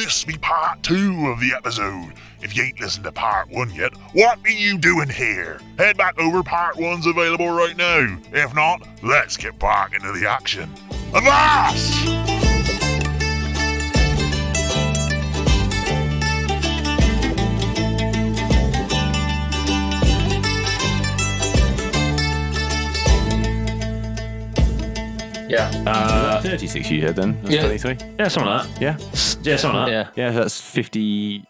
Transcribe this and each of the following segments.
this be part 2 of the episode. If you ain't listened to part 1 yet, what are you doing here? Head back over, part 1's available right now. If not, let's get back into the action. Avast! Yeah. 36 you said then? That's 23? Yeah, something like that. Yeah? Yeah, something like that. Yeah, that's 50...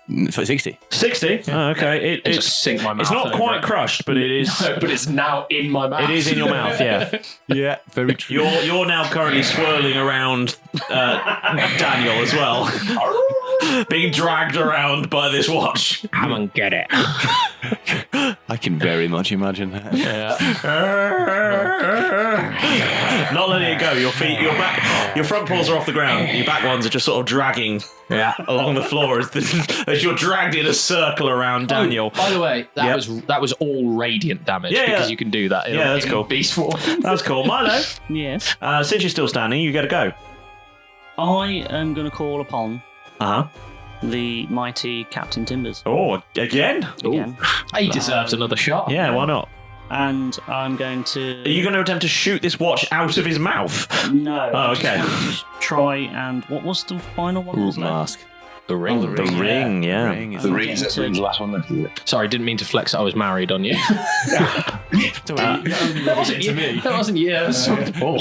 60. 60? Oh, okay. It just sink my mouth. It's not quite crushed, but it is. No, but it's now in my mouth. It is in your mouth, yeah. Yeah, very true. You're now currently swirling around Daniel as well. Being dragged around by this watch. Come and get it. I can very much imagine that. Yeah. Not letting it go. Your feet, your back, your front paws are off the ground. Your back ones are just sort of dragging along the floor as you're dragged in a circle around Daniel. Oh, by the way, that was all radiant damage because you can do that. That's cool. Beast form. That's cool. Milo, Yes. since you're still standing, you get to go. I am going to call upon the mighty Captain Timbers. Oh, again? He deserves another shot. Yeah, why not? And I'm going to... Are you going to attempt to shoot this watch out of his mouth? No. Oh, okay. Just try and... What was the final one? Mask. The ring. The ring, yeah. The ring is the last one left, is it? Sorry, didn't mean to flex that I was married on you. That wasn't to me. That wasn't you. That was talking to Paul.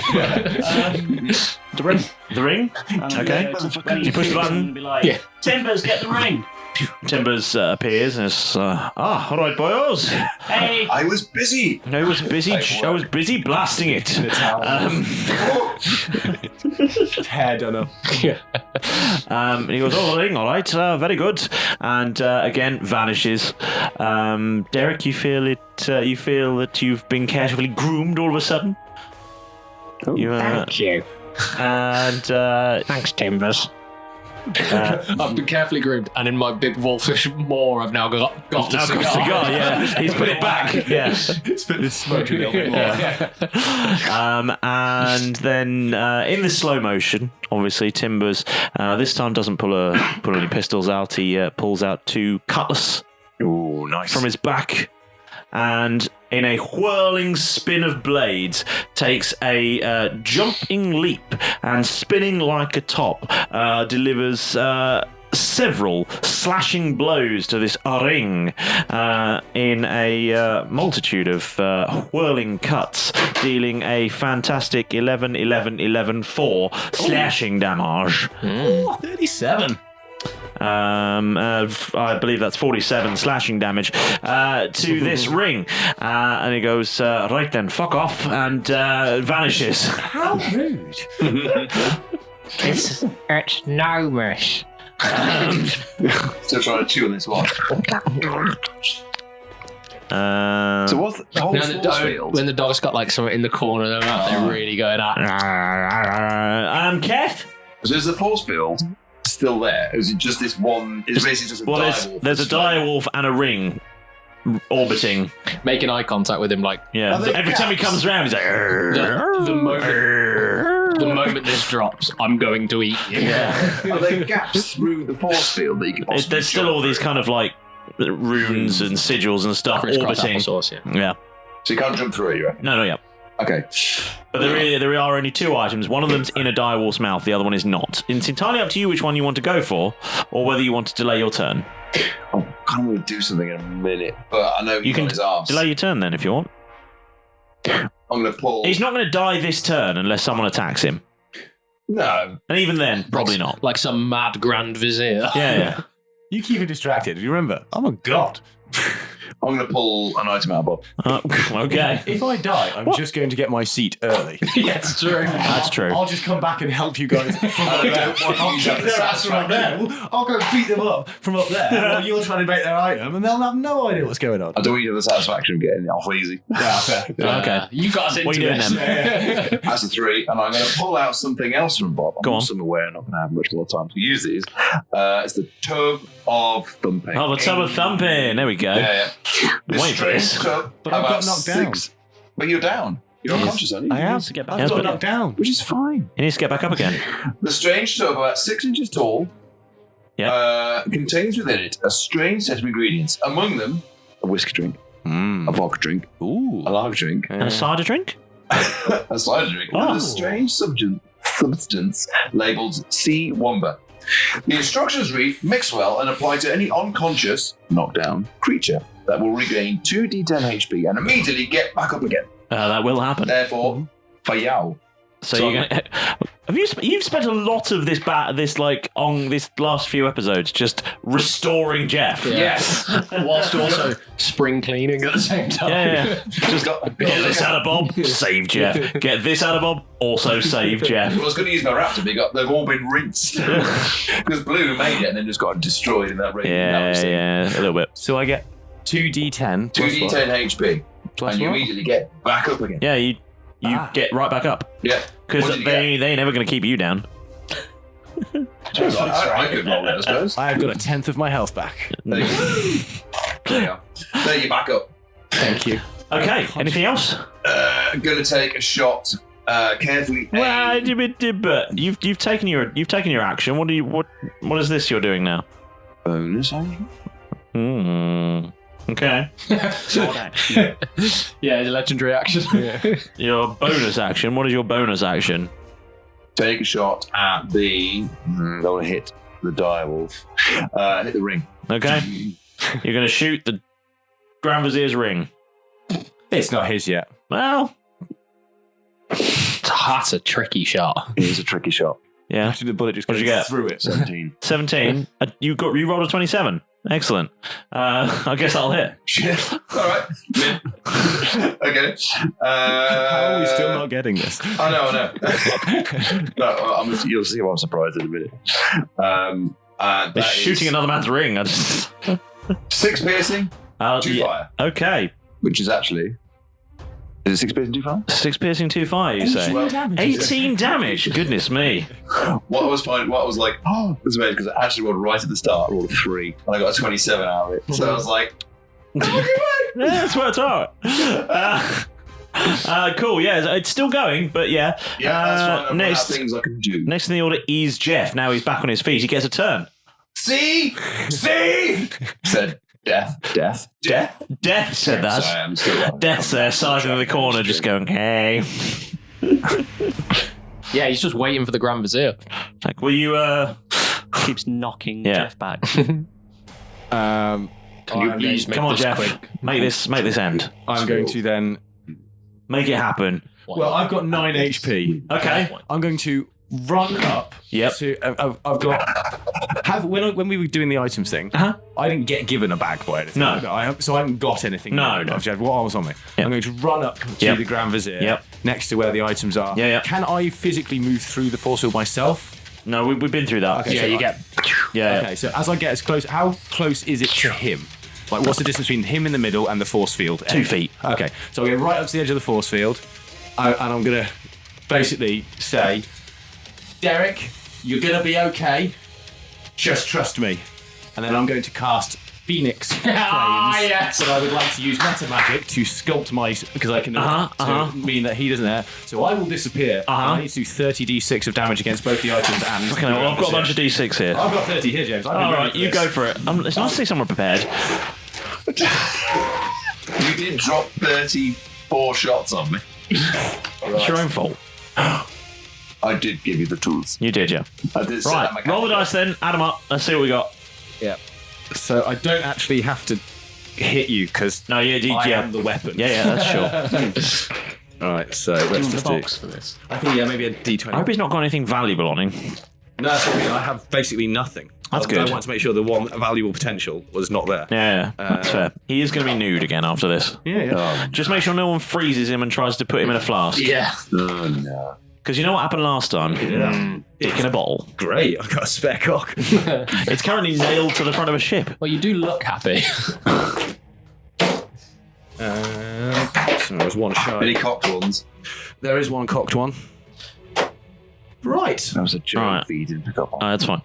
The ring? The ring? Okay. You push the button? Be like, Timbers, get the ring. Timbers appears and is, all right, boys. Hey. I was busy. I was busy. I was busy blasting it. Hair done up. And he goes, "Oh, the ring, all right, very good." And again vanishes. Derek, you feel it? You feel that you've been carefully groomed all of a sudden? Thank you. And Thanks, Timbers. I've been carefully groomed, and in my big wolfish maw, I've now got a cigar. Yeah, he's put it back. Yeah, It's smoked a little bit more. And then in the slow motion, obviously Timbers this time doesn't pull any pistols out. He pulls out 2 cutlass. Ooh, nice. From his back, and in a whirling spin of blades, takes a jumping leap and spinning like a top, delivers several slashing blows to this ring in a multitude of whirling cuts, dealing a fantastic 11, 11, 11, 4 slashing damage. 37. I believe that's 47 slashing damage to this ring, and he goes, right then, fuck off, and vanishes. How rude. It's gnomish. Still trying to chew on this watch. So what's the whole force field? When the dog's got like something in the corner of their mouth, they're really going at. Keth? So is the force field still there? Or is it just this one? It's basically just a direwolf. There's a direwolf and a ring orbiting. Making eye contact with him, like every time he comes around, he's like. The moment this drops, I'm going to eat you. Are there gaps through the force field that you can possibly There's still all these kind of like runes and sigils and stuff orbiting. Yeah. So you can't jump through it, you reckon? No, yeah. Okay. But there are only 2 items. One of them's in a direwolf's mouth, the other one is not. It's entirely up to you which one you want to go for, or whether you want to delay your turn. I kind of want to do something in a minute, but I know you can delay your turn then if you want. I'm going to pull. He's not going to die this turn unless someone attacks him. No. And even then, probably not. Like some mad Grand Vizier. Yeah. You keep him distracted. You remember? I'm a god. I'm going to pull an item out of Okay. If I die, I'm just going to get my seat early. Yeah, it's true. That's true. I'll just come back and help you guys from up there. I'll kick their ass from up there. I'll go beat them up from up there while you're trying to make their item, and they'll have no idea what's going on. I don't want you to have the satisfaction of getting it off easy. Yeah, fair. Okay. You guys into what are you doing this. then? That's a 3, and I'm going to pull out something else from Bob. Go on. I'm aware I'm not going to have much more time to use these. It's the Tub of Thumping. Oh, the Tub of Thumping. There we go. Yeah. Wait for this. But I got knocked down. But you're down. You're unconscious, aren't you? I am. To get back I Yes, got but- knocked down. Which is fine. He needs to get back up again. The strange tub, about 6 inches tall, contains within it a strange set of ingredients. Among them, a whiskey drink, a vodka drink, a lager drink, And a cider drink? a cider drink, and a strange substance labelled Sea Womba. The instructions read, mix well and apply to any unconscious, knockdown creature that will regain 2d10 HP and immediately get back up again. That will happen. Therefore, fayao. So you're gonna, you've spent a lot of this on this last few episodes just restoring Jeff. Yes. Whilst also spring cleaning at the same time. Yeah. Just get this out of Bob, save Jeff. Get this out of Bob, also save Jeff. Well, I was going to use my raptor, but they've all been rinsed. Because Blue made it and then just got destroyed in that raid. Yeah, a little bit. So I get 2d10. 2d10 HP. Plus and you what? immediately get back up again. Yeah, you get right back up. Yeah. Because What did you they ain't never going to keep you down. I could roll it, I suppose. I have got a tenth of my health back. There you go. There you are. There you back up. Thank you. Okay, anything else? I'm going to take a shot carefully. Well, but you've taken your action. What is this you're doing now? Bonus action? Okay. Yeah, it's a legendary action. Your bonus action. What is your bonus action? Take a shot at the. Don't want to hit the direwolf. Hit the ring. Okay. You're going to shoot the Grand Vizier's ring. It's not his yet. Well, That's a tricky shot. It is a tricky shot. yeah. Actually, the bullet just What'd goes you get? through it. 17. 17. You rolled a 27. Excellent. I guess that'll hit. Shit. All right. Yeah. Okay. How are we still not getting this? I know. No, you'll see why I'm surprised in a minute. They're shooting another man's ring. 6 piercing, 2 fire. Okay. Which is actually. Is it 6 piercing, 2 fire? 6 piercing, 2 fire, you say? 18 damage. Goodness me. What I was like, oh, this is amazing because I actually rolled right at the start. I rolled a 3 and I got a 27 out of it. So I was like, Yeah, that's worked out. Cool, yeah, it's still going, but yeah. yeah, that's fine. Next Things I can do. in the order is Jeff. Now he's back on his feet. He gets a turn. See, said death. Death said that. Sorry, I'm still Death's there, side of the corner, just going, hey. Yeah, he's just waiting for the Grand Vizier. Like, will you, Keeps knocking Yeah. Jeff back. Can you please make come on, this Jeff. quick? Make this end. I'm going to then. Make it happen. Well, I've got 9 HP. Okay. I'm going to run up. Yep. To, I've got. When we were doing the items thing, I didn't get given a bag by anything. No. So I haven't got anything. No. I've just had what was on me. Yep. I'm going to run up to Yep. the Grand Vizier. Yep. Next to where the items are. Yeah. Can I physically move through the force field myself? No, we've been through that. Okay, Yeah, so you I- get. Yeah. Okay, so as I get as close, how close is it to him? Like, what's the distance between him in the middle and the force field? 2 feet. Okay, so I'll get right up to the edge of the force field, and I'm going to basically say, Derek, you're going to be okay. Just trust me. And then I'm going to cast Phoenix Flames. yes. But I would like to use meta magic to sculpt my, because I can to mean that he doesn't there. So I will disappear. And I need to do 30d6 of damage against both the items and. Okay, well, I've got a bunch of D6 here. I've got 30 here, James. All right, you go for it. It's nice to see someone prepared. You did drop 34 shots on me. It's your own fault. I did give you the tools. You did, yeah. I did set Right, up my roll the character. dice then. Add them up. Let's see what we got. Yeah. So I don't actually have to hit you because No, yeah, I am the weapon. Yeah, that's sure. All right, so let's just do. box for this. I think maybe a d20. I hope he's not got anything valuable on him. No, that's what I mean. I have basically nothing. That's I good. want to make sure the one valuable potential was not there. Yeah, that's fair. He is going to be nude again after this. Yeah. Just make sure no one freezes him and tries to put him in a flask. Yeah. Oh, no. Because you know what happened last time? Dick in a bottle. Great, I got a spare cock. It's currently nailed to the front of a ship. Well, you do look happy. So there's one Any shy. cocked ones? There is one cocked one. Right. That was a joke Right. that you didn't pick up on. That's fine.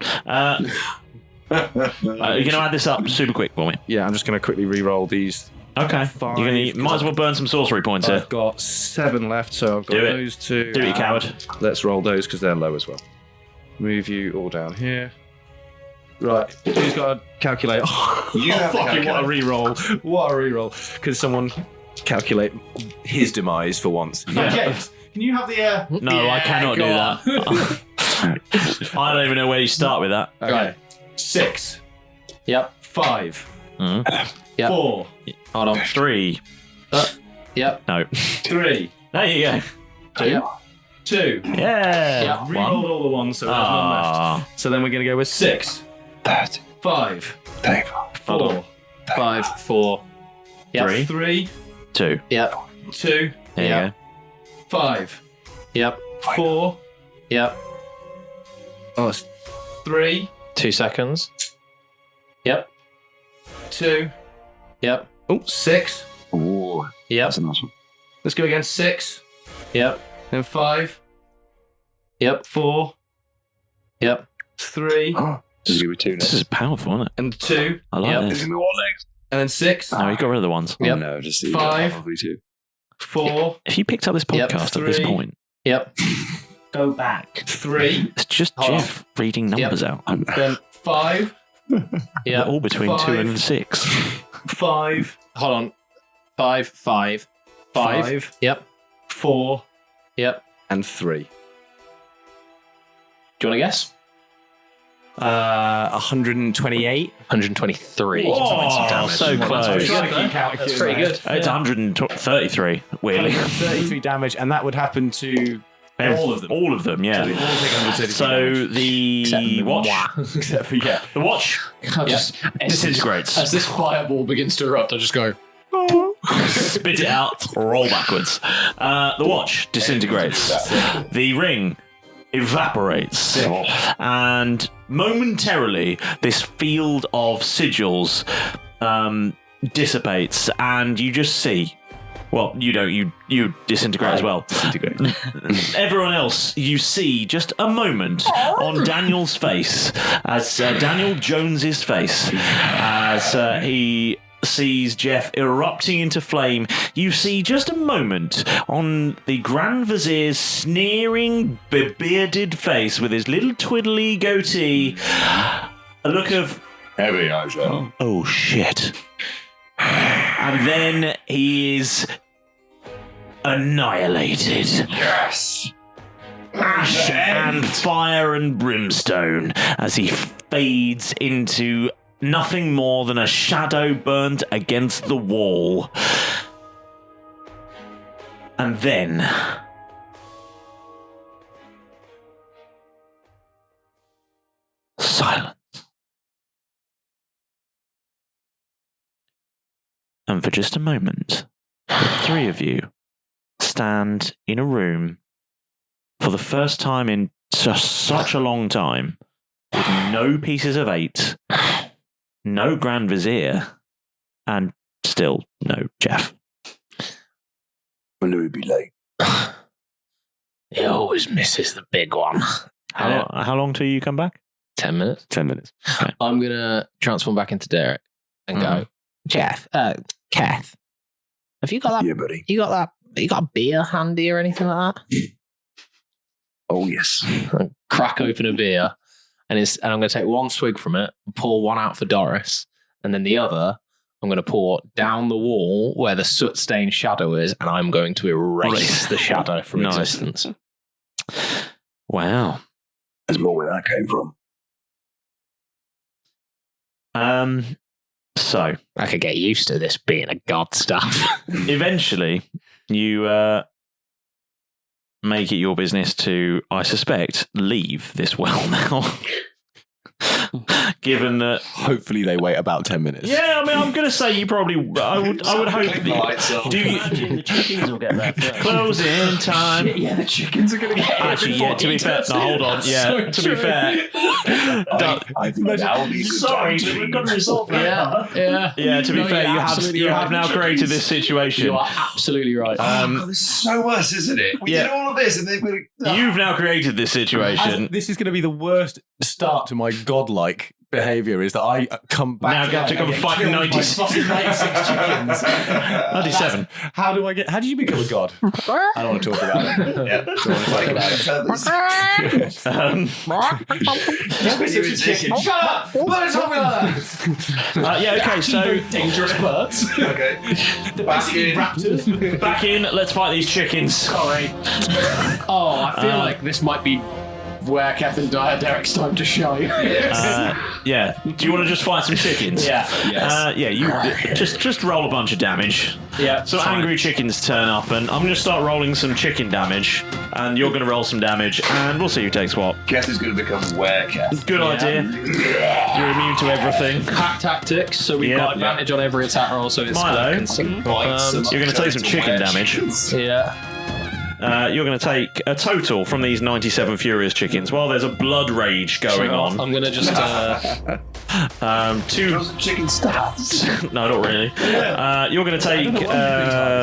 You're going to add this up super quick for me. Yeah, I'm just going to quickly re-roll these. Okay. Five, You're gonna might as well burn some sorcery points here. I've got 7 left, so I've got Do it. those 2. Do it, you coward. Let's roll those because they're low as well. Move you all down here. Right. Who's got a calculator? You have the Fucking what a calculator. reroll. What a reroll. Can someone calculate his demise for once? Yeah. Can you have the... No, I cannot do that. I don't even know where you start with that. Okay. Right. 6. Yep. 5. Yep. 4. Hold on. 3. Yep. No. 3. There you go. 2. Yep. 2. Yeah. Yep. Rerolled all the ones, so there's none left. So then we're going to go with 6. 5. 4. 5, 4. Yep. 3. 2. Yep. 2. There Yeah. you go. 5. Yep. 4. Yep. Oh, it's 3. 2 seconds. Yep. 2. Yep. Oh, 6. Ooh, Yep. that's a nice one. Let's go again. 6. Yep. Then 5. Yep. 4. Yep. 3. Just give me 2 This next. is powerful, isn't it? And 2. I like Yep. this. Give me 1 next. And then 6. No, you got rid of the ones. Yep. Oh, no, just 5. Probably 2. 4. If you picked up this Yep. podcast at this 3. point, Yep. Go back. 3. it's just Hold on. Jeff reading numbers out. Then 5. They're Yep. all between 2 5. and 6. 5. Hold on. 5, 5. 5. 5. Yep. 4. Yep. And 3. Do you want to guess? 128. 123. Oh, so close. That's pretty good. It's 133, weirdly. 133 damage, and that would happen to all of them. All of them, So yeah. they all take 133 So damage. the watch, Except for, yeah. the watch I just, disintegrates. as this fireball begins to erupt, I just go, Spit it out, roll backwards. The watch disintegrates. The ring evaporates. And momentarily, this field of sigils dissipates, and you just see. Well, you don't. You disintegrate as well. Everyone else, you see just a moment on Daniel's face, as Daniel Jones's face, as he sees Jeff erupting into flame. You see just a moment on the Grand Vizier's sneering, bearded face with his little twiddly goatee. A look of Heavy eyes, John. oh shit. And then he is annihilated. Yes! Ash and fire and brimstone as he fades into nothing more than a shadow burnt against the wall. And then silence. And for just a moment, the three of you stand in a room for the first time in just such a long time, with no pieces of 8, no Grand Vizier, and still no Jeff. When do we be late? he always misses the big one. How long till you come back? 10 minutes. 10 minutes. Okay. I'm going to transform back into Derek and go, Jeff, Keth, have you got that? Yeah, buddy. You got a beer handy or anything like that? Oh, yes. Crack open a beer, and I'm going to take one swig from it, pour one out for Doris, and then the other I'm going to pour down the wall where the soot-stained shadow is, and I'm going to erase the shadow from Nice. existence. Wow. There's more where that came from. So I could get used to this being a god stuff. eventually, you make it your business to, I suspect, leave this well now. Given that, Hopefully they wait about 10 minutes. yeah, I mean, I'm going to say you probably. I would hope. Click the lights off. Do you Imagine the chickens will get there first. closing time? Yeah, the chickens are going to get Actually, yeah. To be fair, no, hold on. Yeah, to be fair. I think that would be a good Sorry, time but to we've got to resolve that. Yeah, to be No, fair, you're you absolutely have right. now created this situation. You are absolutely right. Oh, God, this is so worse, isn't it? We yeah. did all of this and then we're... You've now created this situation. This is going to be the worst start to my godlike behaviour is that I come back. Now you have to come fight 96 chickens. 97. How did you become a god? I don't want to talk about it. Yeah. Don't want to talk about it. Shut up! Why are talking like that? Yeah, okay, so dangerous birds. Okay. Back in. raptors. Back in, let's fight these chickens. Sorry. Oh, I feel like this might be where Keth and Derek's time to shine. Yeah. Do you want to just fight some chickens? Yeah. You just roll a bunch of damage. Yeah. So angry chickens turn up, and I'm going to start rolling some chicken damage, and you're going to roll some damage, and we'll see who takes what. Keth is going to become Were-Keth. Good idea. You're immune to everything. Pack tactics, so we've got advantage on every attack roll, so it's Milo, You're going to take some chicken damage. Yeah. You're going to take a total from these 97 furious chickens. Well, there's a blood rage going on. I'm going to just... Two... chicken stats. No, not really. You're going to take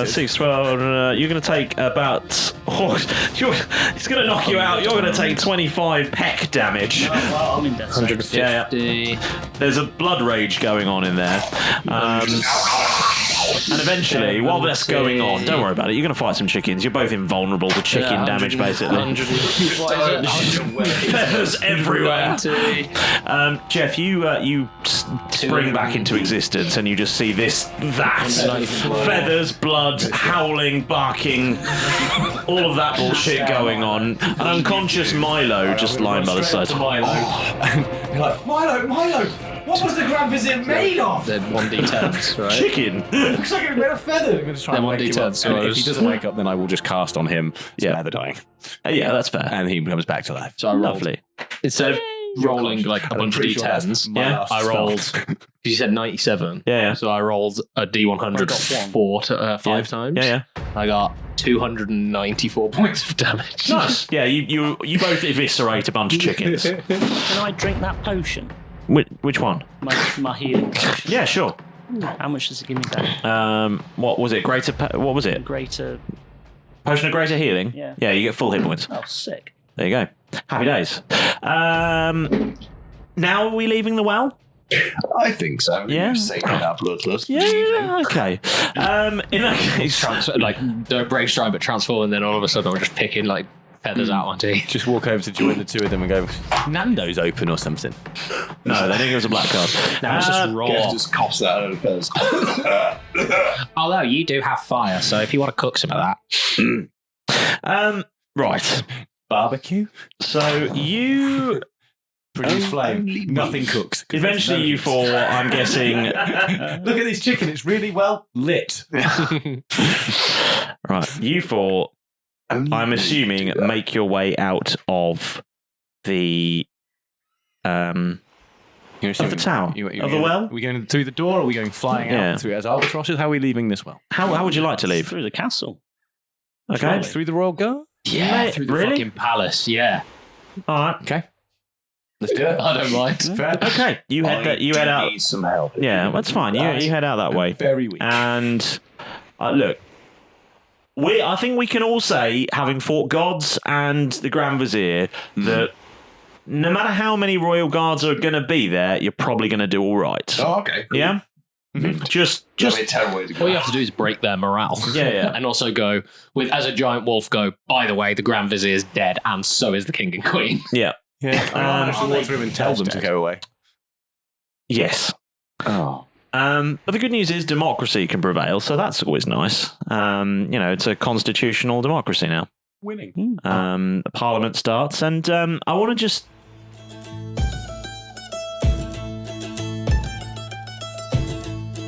6, 12... you're going to take about... it's going to knock you out. You're going to take 25 peck damage. Well, I'm in death. 150. Yeah. There's a blood rage going on in there. And eventually, while that's going on, don't worry about it, you're going to fight some chickens. You're both invulnerable to chicken damage, basically. 100. What is it? Feathers everywhere. Jeff, you spring back into existence and you just see that. Feathers, blood, howling, barking, all of that bullshit going on. An unconscious Milo just lying by the side. You're like, Milo! What was the Grand Vizier made of? They're 1d10s, right? Chicken. Looks like it made a feather. I'm going to try and They're wake him up. 1d10s, so And if he doesn't wake up, then I will just cast on him. Feather dying. Yeah, that's fair. And he comes back to life. So I rolled, Lovely. instead of rolling like a bunch of d10s, I rolled. You said 97. Yeah. So I rolled a d100 five times. Yeah. I got 294 points of damage. Nice. Yeah, you both eviscerate a bunch of chickens. Can I drink that potion? Which one? My healing potion. Yeah, sure. How much does it give me back? What was it? What was it? Greater. Potion of greater healing? Yeah. Yeah, you get full hit points. Oh, sick. There you go. Happy days. Now are we leaving the well? I think so. Yeah. Saving our bloodlust. Yeah, okay. In that case... Don't break stride, but transform, and then all of a sudden I'm just picking like feathers out my teeth. Just walk over to join the two of them and go, Nando's open or something. No, they think it was a black card. No, it's just raw. Keth just coughs that out of the feathers. Although you do have fire, so if you want to cook some of that. Right. Barbecue? So you... Produce flame. Nothing cooks. Eventually you four, I'm guessing... Look at this chicken. It's really well lit. Right, you four... I'm assuming make your way out of the tower of the well. Are we going through the door, or are we going flying out through it as albatrosses? How are we leaving this well? How would you like to leave? Through the castle. Okay, Through the royal guard? Yeah, through the fucking palace. Yeah. All right. Okay. Let's do it. I don't mind. Fair. Okay, you head out. Need some help. Yeah, that's fine. You head out that way. Very weak. And look. I think we can all say, having fought gods and the Grand Vizier, that no matter how many royal guards are going to be there, you're probably going to do all right. Oh, okay. Cool. Yeah? Just That'd be a terrible way to go. All you have to do is break their morale. Yeah. And also go, as a giant wolf, go, by the way, the Grand Vizier is dead, and so is the King and Queen. Yeah. I'll actually walk through and tell them to go away. Yes. Oh. But the good news is democracy can prevail, so that's always nice. It's a constitutional democracy now. Winning. Parliament starts, and I want to just...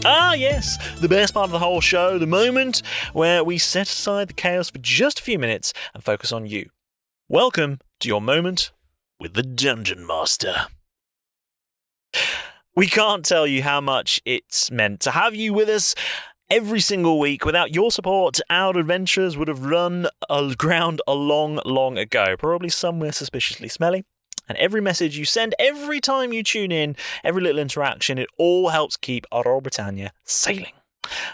Ah, yes, the best part of the whole show, the moment where we set aside the chaos for just a few minutes and focus on you. Welcome to your moment with the Dungeon Master. We can't tell you how much it's meant to have you with us every single week. Without your support, our adventures would have run aground a long, long ago, probably somewhere suspiciously smelly. And every message you send, every time you tune in, every little interaction, it all helps keep our Roll Britannia sailing.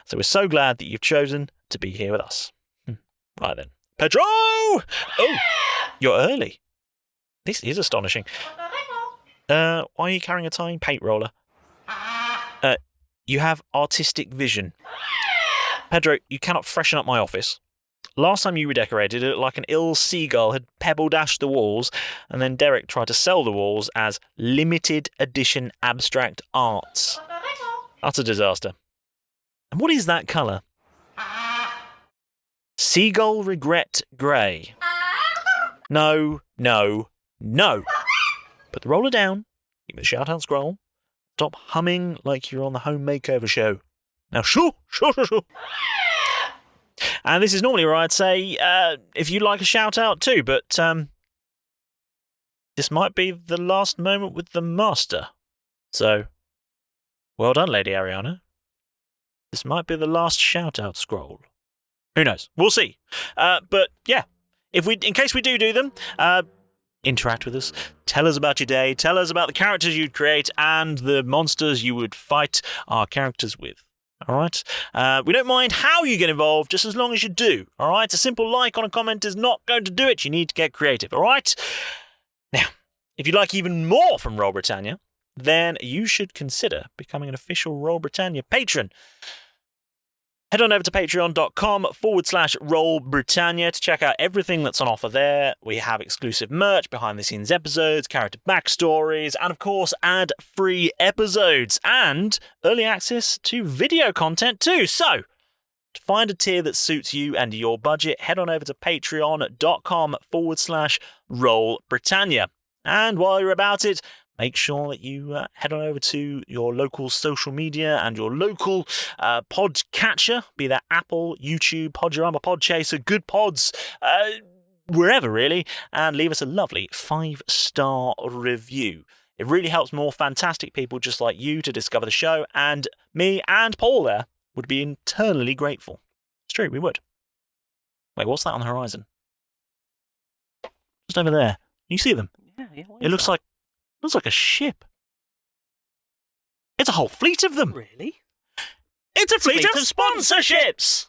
So we're so glad that you've chosen to be here with us. Right then. Pedro! Oh, you're early. This is astonishing. Why are you carrying a tiny paint roller? You have artistic vision. Pedro, you cannot freshen up my office. Last time you redecorated it, like an ill seagull had pebble dashed the walls, and then Derek tried to sell the walls as limited edition abstract arts. Utter disaster. And what is that colour? Seagull regret grey. No, no, no. Put the roller down, give it a shout out scroll, stop humming like you're on the home makeover show. Now shoo. And this is normally where I'd say if you'd like a shout out too, but this might be the last moment with the master. So, well done, Lady Ariana. This might be the last shout out scroll. Who knows? We'll see. But yeah, in case we do them, interact with us. Tell us about your day. Tell us about the characters you'd create and the monsters you would fight our characters with. All right? We don't mind how you get involved, just as long as you do. All right? A simple like on a comment is not going to do it. You need to get creative. All right? Now, if you'd like even more from Roll Britannia, then you should consider becoming an official Roll Britannia patron. Head on over to patreon.com/Roll Britannia to check out everything that's on offer there. We have exclusive merch, behind-the-scenes episodes, character backstories, and of course, ad-free episodes, and early access to video content too. So, to find a tier that suits you and your budget, head on over to patreon.com/Roll Britannia. And while you're about it, make sure that you head on over to your local social media and your local podcatcher, be that Apple, YouTube, Podurama, Podchaser, Good Pods, wherever really, and leave us a lovely 5-star review. It really helps more fantastic people just like you to discover the show, and me and Paul there would be eternally grateful. It's true, we would. Wait, what's that on the horizon? Just over there. You see them? Yeah. It looks like a ship. It's a whole fleet of them. Really? It's a fleet of sponsorships.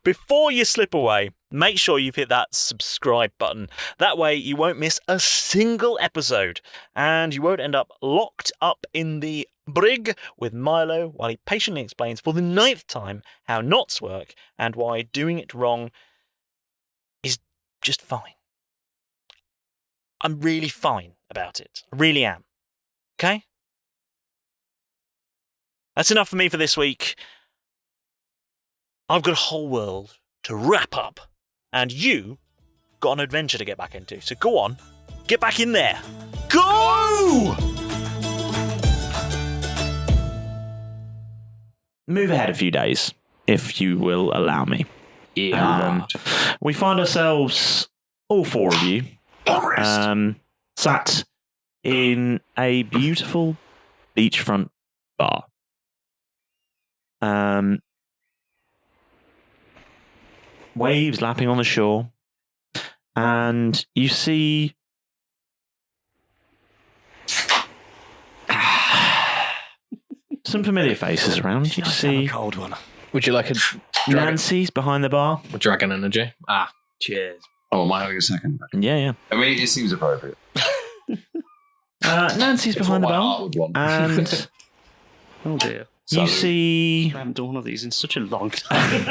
Before you slip away, make sure you've hit that subscribe button. That way you won't miss a single episode, and you won't end up locked up in the brig with Milo while he patiently explains for the 9th time how knots work and why doing it wrong is just fine. I'm really fine about it. I really am. Okay? That's enough for me for this week. I've got a whole world to wrap up, and you got an adventure to get back into. So go on, get back in there. Go! Move ahead a few days, if you will allow me. Yeah. We find ourselves, all 4 of you, sat in a beautiful beachfront bar. Waves lapping on the shore, and you see some familiar faces around. You see a cold one. Would you like a Nancy's behind the bar. dragon energy? Cheers. Oh, am I having a second? Yeah. I mean, it seems appropriate. Nancy's behind the what my bar, heart would want. and Oh dear. you see. I haven't done one of these in such a long time.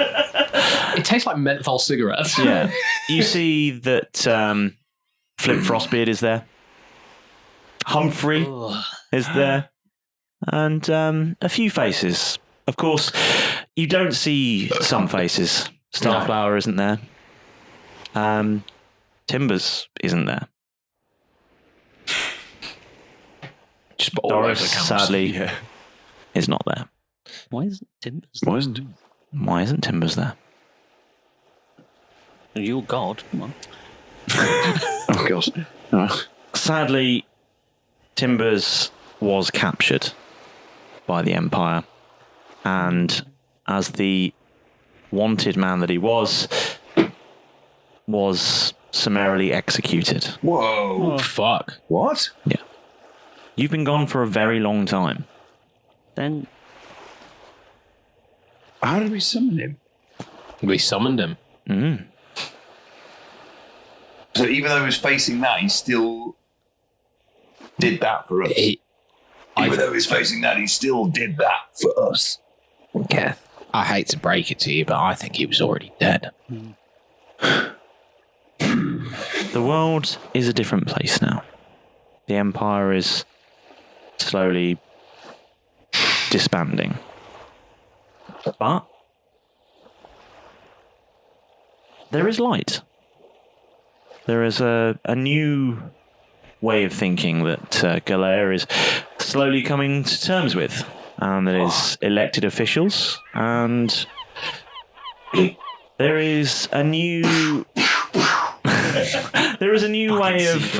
It tastes like menthol cigarettes. Yeah, you see that Flip Frostbeard is there. Humphrey is there, and a few faces. Of course, you don't see some faces. Starflower isn't there. Timbers isn't there. Just put all over Doris, the cameras. sadly, is not there. Why isn't Timbers? Why isn't it? Why isn't Timbers there? You're God. Come on. Oh, God. Sadly, Timbers was captured by the Empire, and as the wanted man that he was summarily executed. Whoa. Oh, fuck. What? Yeah. You've been gone for a very long time. Then How did we summon him? We summoned him. Mm. So even though he was facing that, he still did that for us. Even though he was facing that, he still did that for us. Keth, I hate to break it to you, but I think he was already dead. The world is a different place now. The Empire is slowly disbanding. But there is light. There is a new way of thinking that Galea is slowly coming to terms with. And that is elected officials. And there is a new... there is a new way of...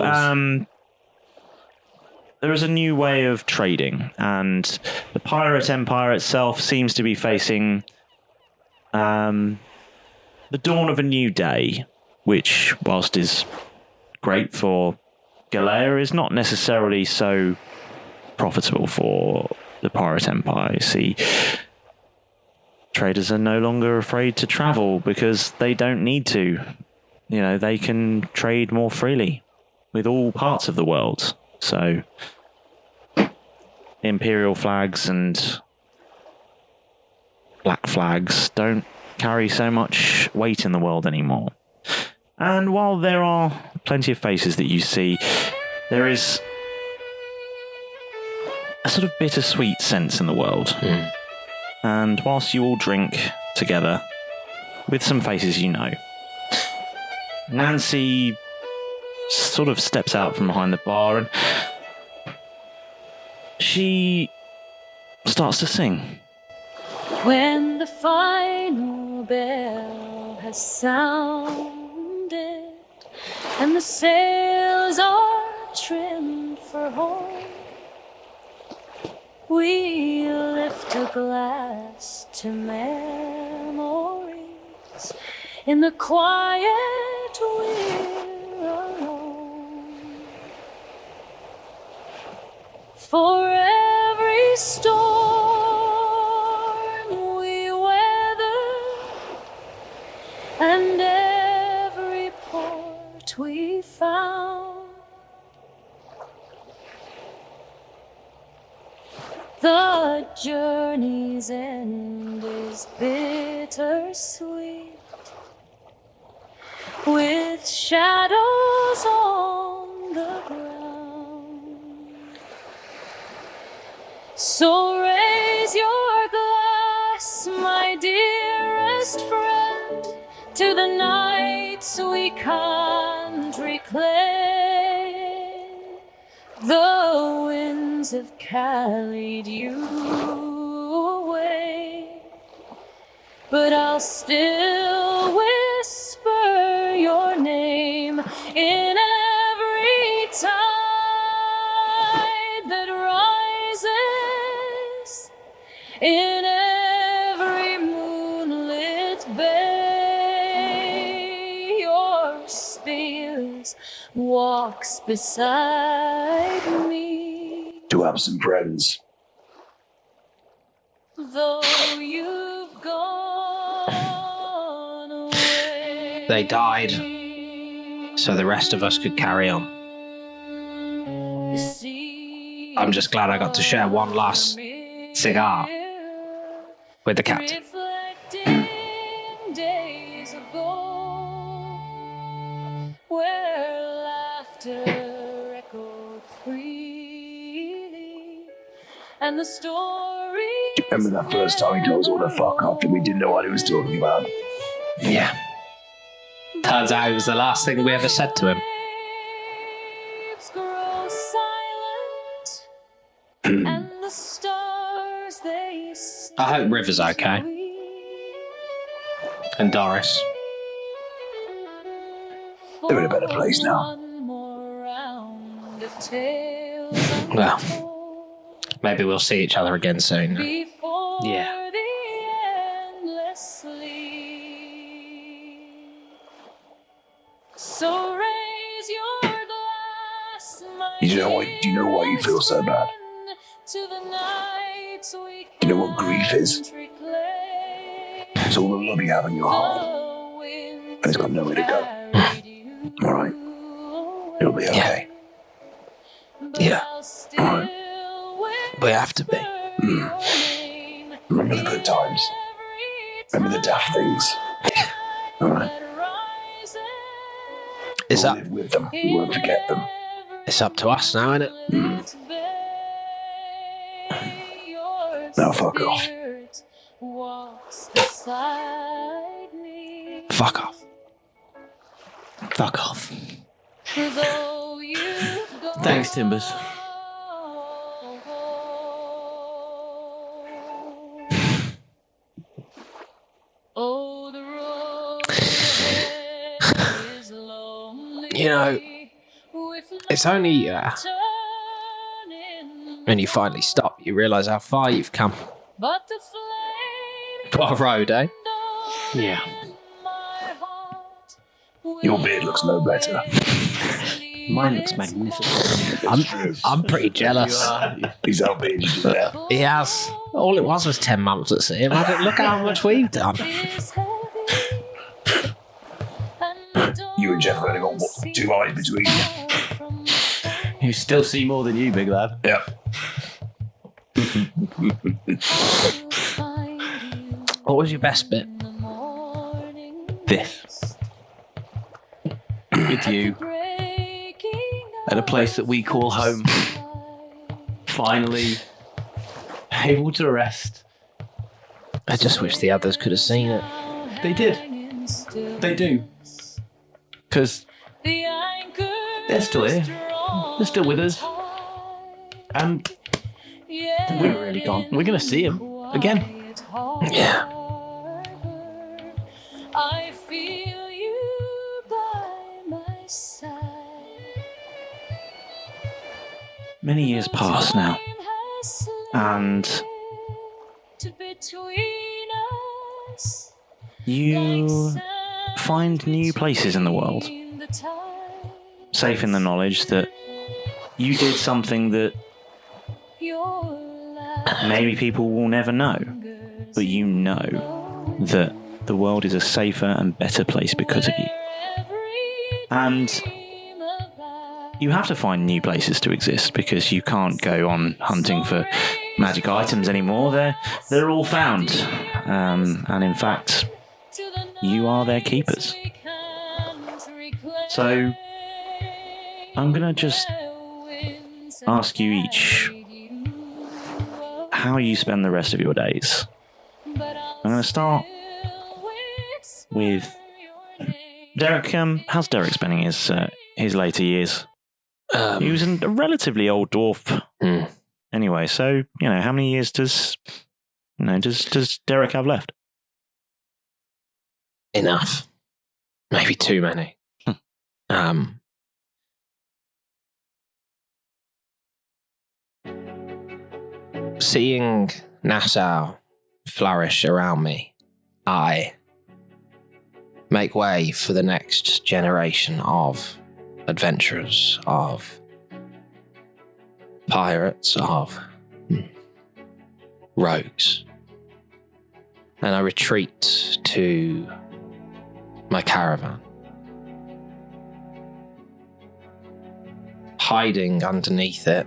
there is a new way of trading. And the pirate empire itself seems to be facing the dawn of a new day, which, whilst is great for Galea, is not necessarily so profitable for the pirate empire. You see, traders are no longer afraid to travel because they don't need to. You know, they can trade more freely with all parts of the world. So, imperial flags and black flags don't carry so much weight in the world anymore. And while there are plenty of faces that you see, there is a sort of bittersweet sense in the world. And whilst you all drink together with some faces you know, Nancy sort of steps out from behind the bar and she starts to sing. When the final bell has sounded and the sails are trimmed for home, we lift a glass to memories. In the quiet we're alone. For every storm we weather and every port we found, the journey's end is bittersweet, with shadows on the ground. So raise your glass, my dearest friend, to the nights we can't reclaim. The winds have carried you away, but I'll still whisper your name in every tide that rises, in every moonlit bay. Your spirit walks beside me. To have some friends. Though you've gone away. They died so the rest of us could carry on. I'm just glad I got to share one last cigar with the captain. Reflecting days ago, where laughter echoed freely, and the story. Do you remember that first time he told us all to fuck off and we didn't know what he was talking about? Yeah. Turns out it was the last thing we ever said to him. Grow silent, and the stars they I hope River's okay. And Doris. They're in a better place now. Well, maybe we'll see each other again soon. Yeah. So raise your glass, my Do you know why you feel so bad? to the nights we Do you know what grief is? It's all the love you have in your heart, and it's got nowhere to go. All right. It'll be okay. Yeah. Alright. We have to be. Remember the good times. Remember the daft things. Alright. It's We'll up. live with them. We won't forget them. It's up to us now, isn't it? Now fuck off. Fuck off. Fuck off. Thanks, Timbers. You know, it's only when you finally stop, you realise how far you've come. What a road, eh? Yeah. Your beard looks no better. Mine looks magnificent. I'm pretty jealous. He's outbearded you there. He has. All it was 10 months at sea. Look how much we've done. You and Jeff have only got what, 2 eyes between you. You still see more than you, big lad. Yep. What was your best bit? This. With you. At a place that we call home. Finally able to rest. I just wish the others could have seen it. They did. They do. Because they're still here. They're still with us. And we're not really gone. We're going to see him again. Yeah. I feel you by my side. Many years pass now. And you find new places in the world. Safe in the knowledge that you did something that maybe people will never know. But you know that the world is a safer and better place because of you. And you have to find new places to exist because you can't go on hunting for magic items anymore. They're all found. And in fact, you are their keepers. So I'm going to just ask you each how you spend the rest of your days. I'm going to start with Derek. How's Derek spending his later years? He was a relatively old dwarf. Anyway, so how many years does Derek have left? Enough. Maybe too many. Seeing Nassau flourish around me, I make way for the next generation of adventurers, of pirates, of rogues. And I retreat to my caravan. Hiding underneath it,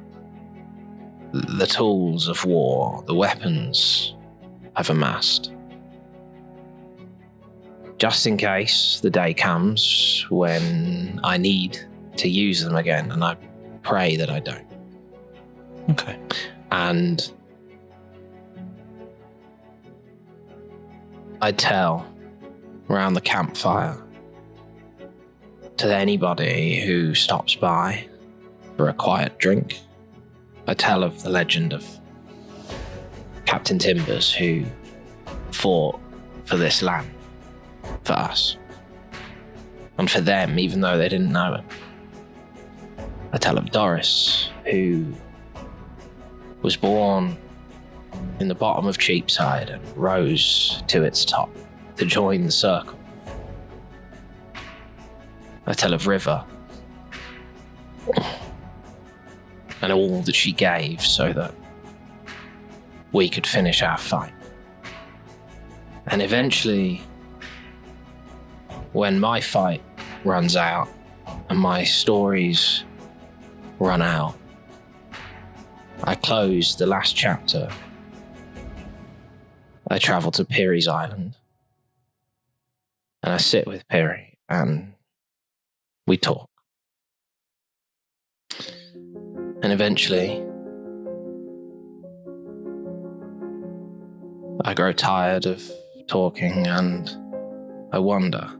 the tools of war, the weapons I've amassed. Just in case the day comes when I need to use them again, and I pray that I don't. Okay. And I tell around the campfire to anybody who stops by for a quiet drink. I tell of the legend of Captain Timbers who fought for this land, for us, and for them, even though they didn't know him. I tell of Doris, who was born in the bottom of Cheapside and rose to its top to join the circle. I tell of River and all that she gave so that we could finish our fight. And eventually, when my fight runs out and my stories run out, I close the last chapter. I travel to Piri's island, and I sit with Piri, and we talk. And eventually, I grow tired of talking, and I wander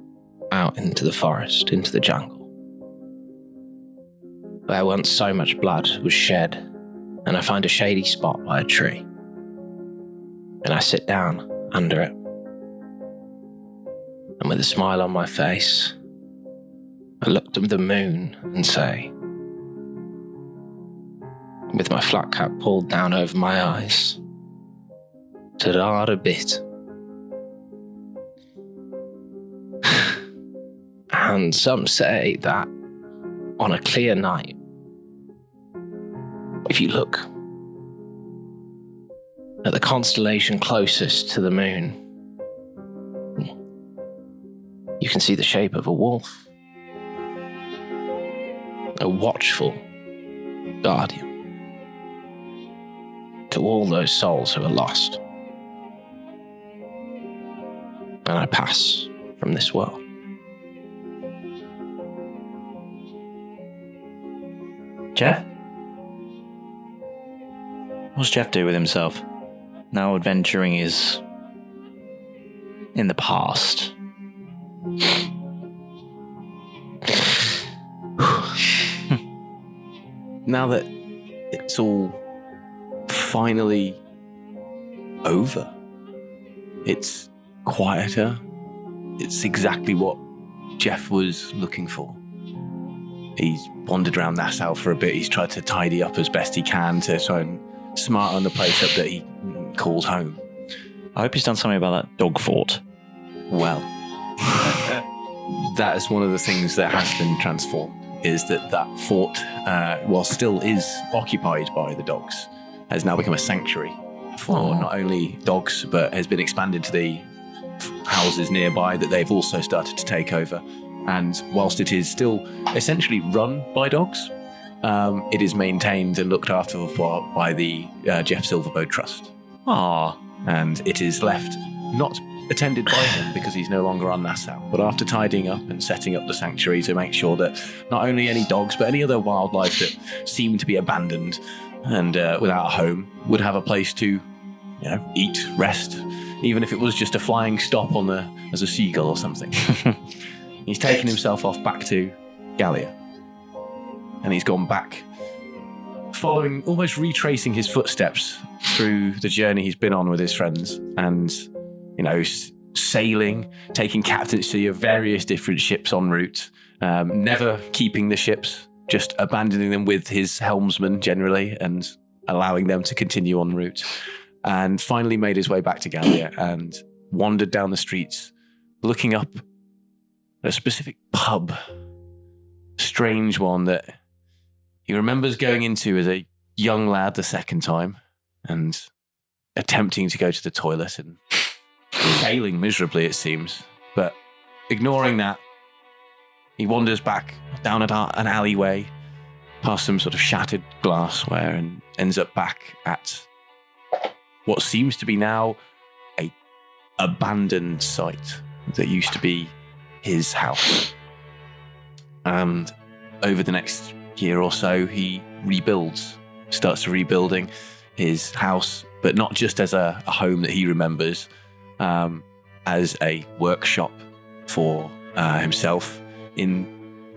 out into the forest, into the jungle, where once so much blood was shed, and I find a shady spot by a tree, and I sit down under it, and with a smile on my face, I look to the moon and say, with my flat cap pulled down over my eyes, ta-da a bit. And some say that on a clear night, if you look at the constellation closest to the moon, you can see the shape of a wolf, a watchful guardian to all those souls who are lost. And I pass from this world. Jeff? What's Jeff do with himself? Now adventuring is in the past. Now that it's all finally over, it's quieter. It's exactly what Jeff was looking for. He's wandered around Nassau for a bit. He's tried to tidy up as best he can to try and smarten the place up that he calls home. I hope he's done something about that dog fort. Well, that is one of the things that has been transformed, is that fort, while still is occupied by the dogs, has now become a sanctuary for not only dogs, but has been expanded to the houses nearby that they've also started to take over. And whilst it is still essentially run by dogs, it is maintained and looked after by the Jeff Silverbow Trust. And it is left not attended by him because he's no longer on Nassau, but after tidying up and setting up the sanctuary to make sure that not only any dogs, but any other wildlife that seemed to be abandoned and without a home would have a place to, eat, rest, even if it was just a flying stop as a seagull or something. He's taken himself off back to Gallia. And he's gone back, following, almost retracing his footsteps through the journey he's been on with his friends. And, sailing, taking captaincy of various different ships en route, never keeping the ships, just abandoning them with his helmsman generally and allowing them to continue en route. And finally made his way back to Gallia and wandered down the streets, looking up a specific pub, strange one that he remembers going into as a young lad the second time and attempting to go to the toilet and failing miserably, it seems. But ignoring that, he wanders back down an alleyway, past some sort of shattered glassware, and ends up back at what seems to be now a abandoned site that used to be his house. And over the next year or so, he starts rebuilding his house, but not just as a home that he remembers, as a workshop for himself in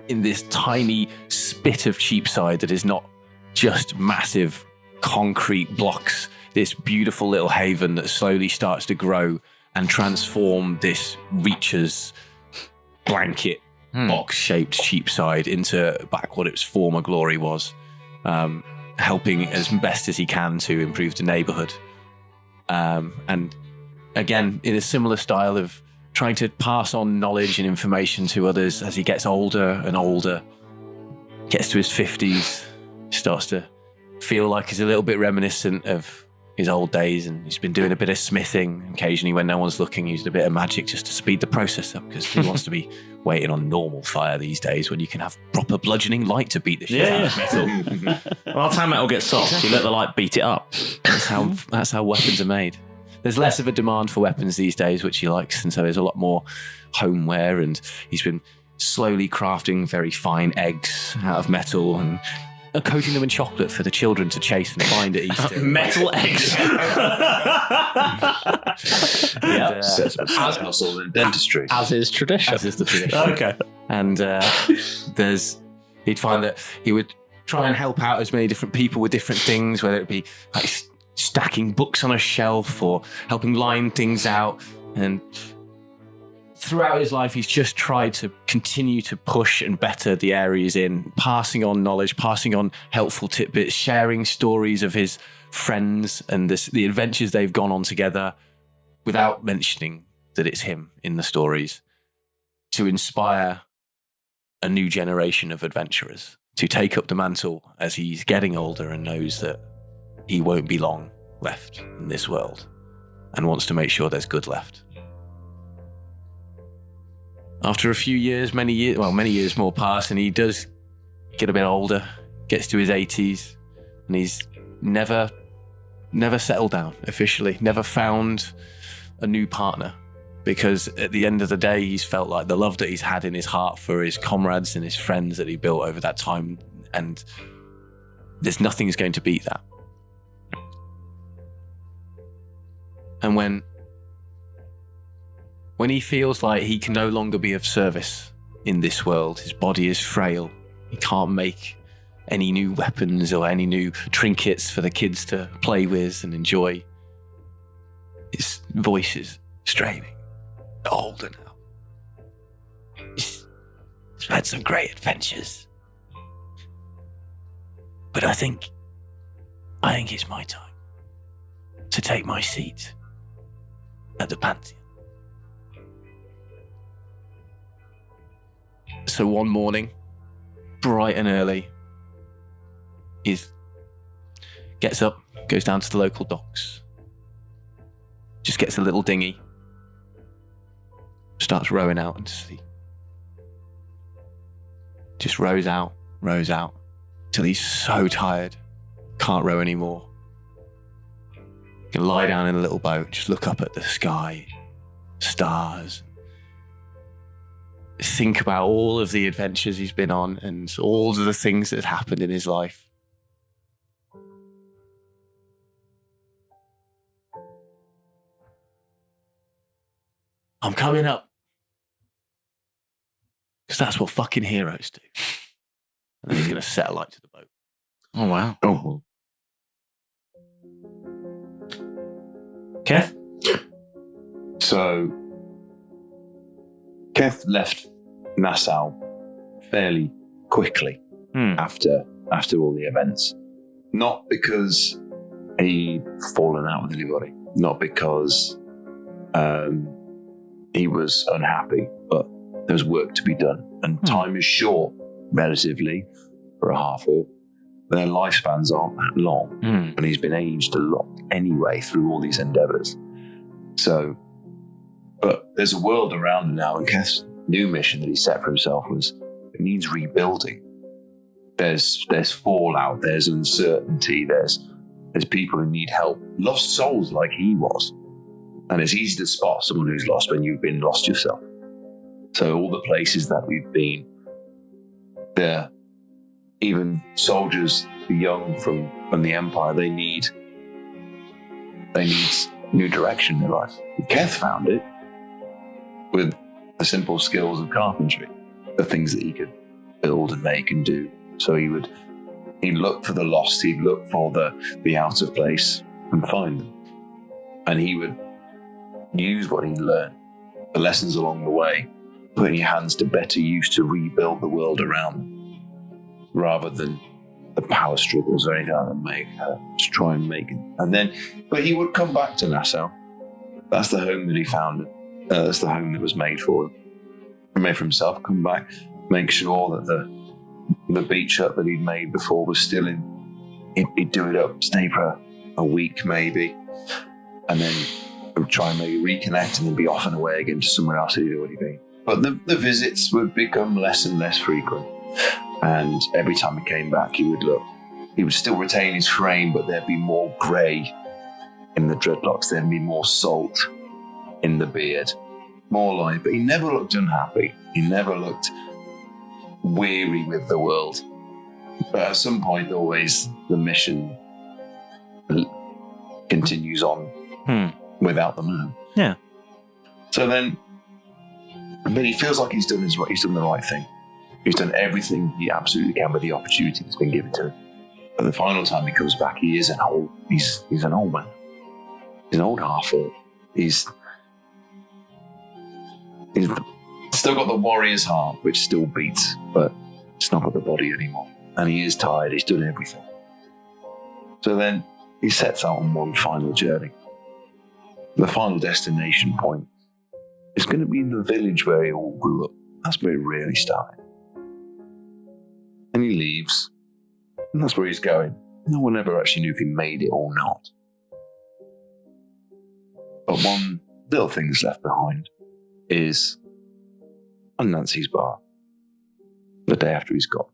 this tiny spit of Cheapside that is not just massive concrete blocks, this beautiful little haven that slowly starts to grow and transform this Reacher's blanket box-shaped Cheapside into back what its former glory was, helping as best as he can to improve the neighbourhood. And again, in a similar style of trying to pass on knowledge and information to others as he gets older and older, gets to his 50s, starts to feel like he's a little bit reminiscent of his old days, and he's been doing a bit of smithing. Occasionally, when no one's looking, using a bit of magic just to speed the process up, because who wants to be waiting on normal fire these days when you can have proper bludgeoning light to beat the shit out of metal? Well, that's how metal gets soft. You let the light beat it up. That's how weapons are made. There's less of a demand for weapons these days, which he likes, and so there's a lot more homeware, and he's been slowly crafting very fine eggs out of metal and coating them in chocolate for the children to chase and find at Easter. Metal eggs. Yeah. Household and dentistry. As is tradition. As is the tradition. Okay. And he'd find that he would try and help out as many different people with different things, whether it be like stacking books on a shelf or helping line things out. And throughout his life, he's just tried to continue to push and better the area he's in, passing on knowledge, passing on helpful tidbits, sharing stories of his friends and the adventures they've gone on together without mentioning that it's him in the stories, to inspire a new generation of adventurers to take up the mantle as he's getting older and knows that he won't be long left in this world and wants to make sure there's good left. After a few years, many years more pass, and he does get a bit older, gets to his 80s, and he's never settled down officially, never found a new partner, because at the end of the day, he's felt like the love that he's had in his heart for his comrades and his friends that he built over that time, and there's nothing's going to beat that. And when he feels like he can no longer be of service in this world, his body is frail, he can't make any new weapons or any new trinkets for the kids to play with and enjoy. His voice is straining, older now. He's had some great adventures. But I think it's my time to take my seat at the Pantheon. So one morning, bright and early, he gets up, goes down to the local docks, just gets a little dinghy, starts rowing out into sea. Just rows out, till he's so tired, can't row anymore. He can lie down in a little boat, just look up at the sky, stars, think about all of the adventures he's been on and all of the things that have happened in his life. I'm coming up. Because that's what fucking heroes do. And then he's going to set a light to the boat. Oh, wow. Oh. Keth? So, Keth left Nassau fairly quickly after all the events. Not because he'd fallen out with anybody, not because he was unhappy, but there was work to be done. And time is short, relatively, for a half-orc. Their lifespans aren't that long, and he's been aged a lot anyway through all these endeavours. So, but there's a world around him now, and Keth's new mission that he set for himself was it needs rebuilding. There's fallout, there's uncertainty, there's people who need help, lost souls like he was. And it's easy to spot someone who's lost when you've been lost yourself. So all the places that we've been, they're even soldiers, the young from the Empire, they need new direction in their life. Keth found it with the simple skills of carpentry, the things that he could build and make and do. So he'd look for the lost, he'd look for the out of place and find them. And he would use what he'd learned, the lessons along the way, putting your hands to better use to rebuild the world around them, rather than the power struggles or anything like that, to try and make it. But he would come back to Nassau. That's the home that he found. That's the home that was made for him. He made for himself, come back, make sure that the beach hut that he'd made before was still in. He'd do it up, stay for a week maybe, and then try and maybe reconnect and then be off and away again to somewhere else that he'd already been. But the visits would become less and less frequent, and every time he came back, he would still retain his frame, but there'd be more grey in the dreadlocks, there'd be more salt in the beard, more light, but he never looked unhappy. He never looked weary with the world. But at some point, always the mission continues on without the man. Yeah. So then, but he feels like he's done the right thing. He's done everything he absolutely can with the opportunity that's been given to him. But the final time he comes back, he's an old man. He's an old half-orc. He's still got the warrior's heart, which still beats, but it's not got the body anymore. And he is tired. He's done everything. So then he sets out on one final journey. The final destination point is going to be the village where he all grew up. That's where he really started. And he leaves, and that's where he's going. No one ever actually knew if he made it or not. But one little thing that's left behind is on Nancy's bar the day after he's gone.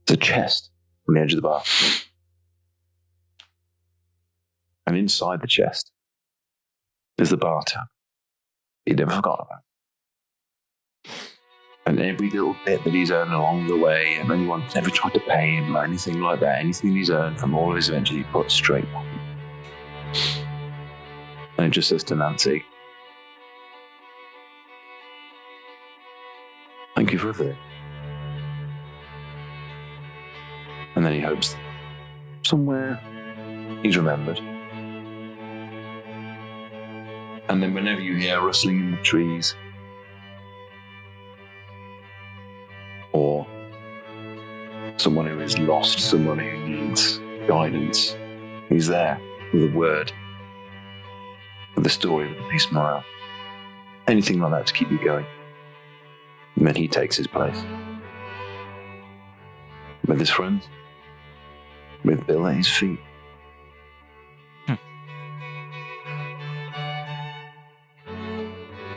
There's a chest on the edge of the bar. And inside the chest is the bar tab he'd never forgotten about. And every little bit that he's earned along the way, and anyone ever tried to pay him or anything like that, anything he's earned from all his adventures, he put straight back. And it just says to Nancy, "Thank you for everything." And then he hopes somewhere he's remembered. And then whenever you hear rustling in the trees, or someone who is lost, someone who needs guidance, he's there with a word, with a story, with a piece of morale. Anything like that to keep you going. And then he takes his place. With his friends. With Bill at his feet.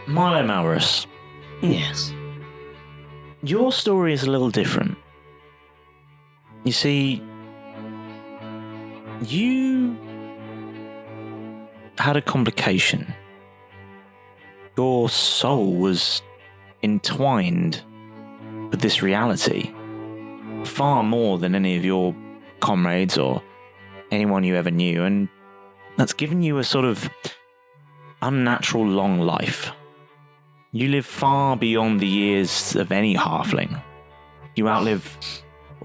Milo Malrus. Yes. Your story is a little different. You see, you had a complication. Your soul was entwined with this reality far more than any of your comrades or anyone you ever knew, and that's given you a sort of unnatural long life. You live far beyond the years of any halfling. You outlive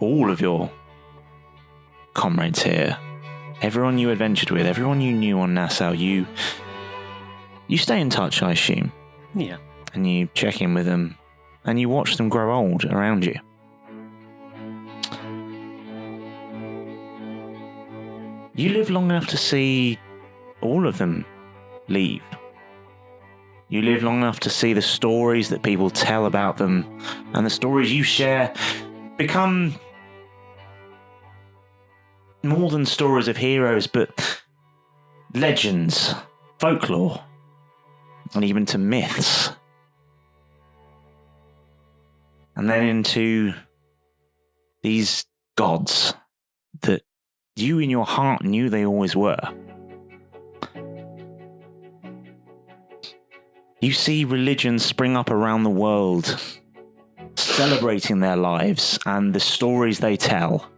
all of your comrades here. Everyone you adventured with, everyone you knew on Nassau, you stay in touch, I assume. Yeah. And you check in with them, and you watch them grow old around you. You live long enough to see all of them leave. You live long enough to see the stories that people tell about them, and the stories you share become more than stories of heroes, but legends, folklore, and even to myths. And then into these gods that you in your heart knew they always were. You see religions spring up around the world, celebrating their lives and the stories they tell,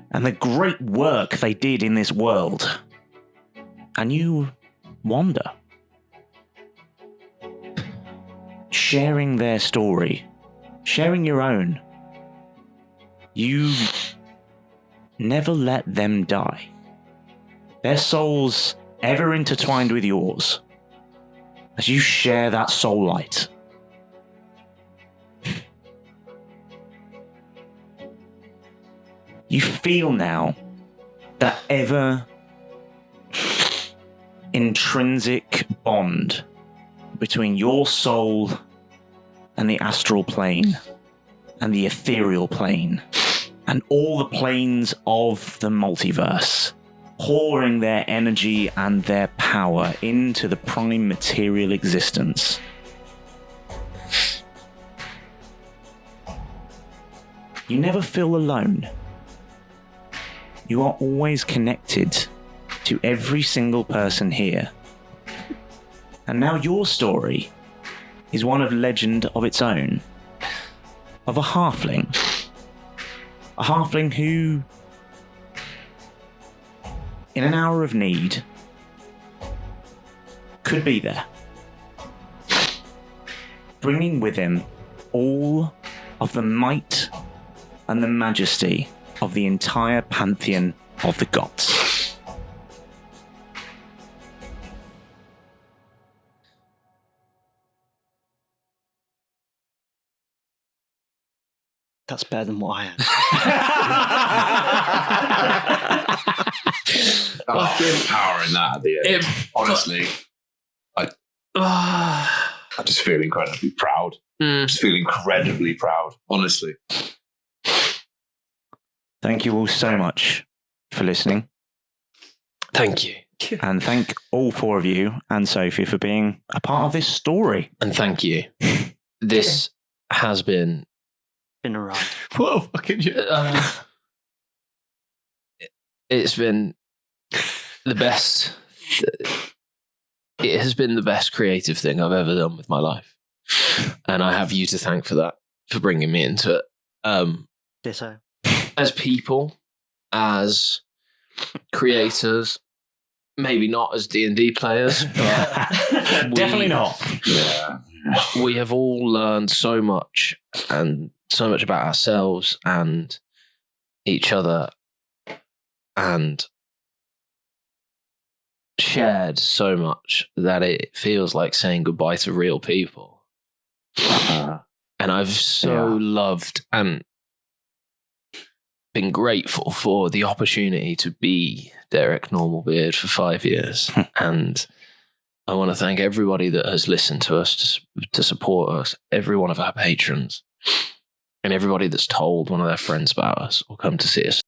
and the great work they did in this world. And you wonder, sharing their story, sharing your own. You never let them die. Their souls ever intertwined with yours. As you share that soul light. You feel now that ever intrinsic bond between your soul and the astral plane and the ethereal plane. and all the planes of the multiverse, pouring their energy and their power into the prime material existence. You never feel alone. You are always connected to every single person here. And now your story is one of legend of its own, of a halfling. A halfling who, in an hour of need, could be there, bringing with him all of the might and the majesty of the entire pantheon of the gods. That's better than what I am. Power in that at the end. Honestly, I just feel incredibly proud. Just feel incredibly proud, honestly. Thank you all so much for listening. Thank you. And thank all four of you and Sophie for being a part of this story. And thank you. This has been a ride. What a fucking it's been the best. It has been the best creative thing I've ever done with my life. And I have you to thank for that, for bringing me into it. Ditto. As people, as creators, maybe not as D&D players, but definitely not. Yeah. We have all learned so much, and so much about ourselves and each other, and shared so much that it feels like saying goodbye to real people. And I've so loved and been grateful for the opportunity to be Derek Normalbeard for 5 years. And I want to thank everybody that has listened to us, to support us, every one of our patrons, and everybody that's told one of their friends about us or come to see us